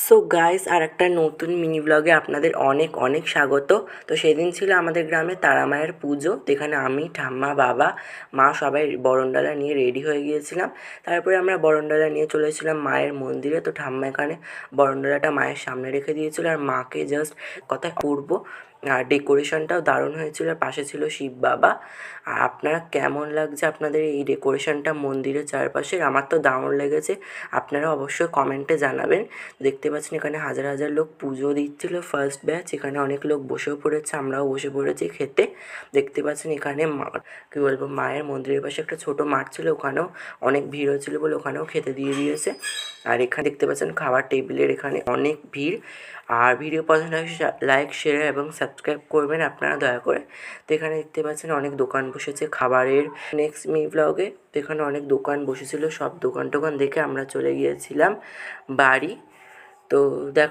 So guys, আর একটা নতুন mini ব্লগে আপনাদের অনেক অনেক স্বাগত। তো সেদিন ছিল আমাদের গ্রামে তারা মায়ের পুজো, যেখানে আমি, ঠাম্মা, বাবা, মা সবাই বরণডালা নিয়ে রেডি হয়ে গিয়েছিলাম। তারপরে আমরা বরণডালা নিয়ে চলে এসেছিলাম মায়ের মন্দিরে। তো ঠাম্মা এখানে বরণডালাটা মায়ের সামনে রেখে দিয়েছিল, আর মাকে জাস্ট কথায় করবো। আর ডেকোরেশনটাও দারুণ হয়েছিল, আর পাশে ছিল শিব বাবা। আর আপনারা কেমন লাগছে আপনাদের এই ডেকোরেশনটা মন্দিরের চারপাশের? আমার তো দারুণ লেগেছে, আপনারা অবশ্যই কমেন্টে জানাবেন। দেখতে পাচ্ছেন এখানে হাজার হাজার লোক পুজো দিচ্ছিল, ফার্স্ট ব্যাচ। এখানে অনেক লোক বসেও পড়েছে, আমরাও বসে পড়েছি খেতে। দেখতে পাচ্ছেন এখানে কী বলবো, মায়ের মন্দিরের পাশে একটা ছোটো মাঠ ছিল, ওখানেও অনেক ভিড় হচ্ছিল বলে ওখানেও খেতে দিয়ে দিয়েছে। আর এখানে দেখতে পাচ্ছেন খাবার টেবিলের এখানে অনেক ভিড়। আর ভিডিও পছন্দ হয় লাইক, শেয়ার এবং সাবস্ক্রাইব করবেন আপনারা দয়া করে। তো এখানে দেখতে পাচ্ছেন অনেক দোকান বসেছে খাবারের। নেক্সট ব্লগে তো এখানে অনেক দোকান বসেছিল, সব দোকান টোকান দেখে আমরা চলে গিয়েছিলাম বাড়ি। তো দেখো।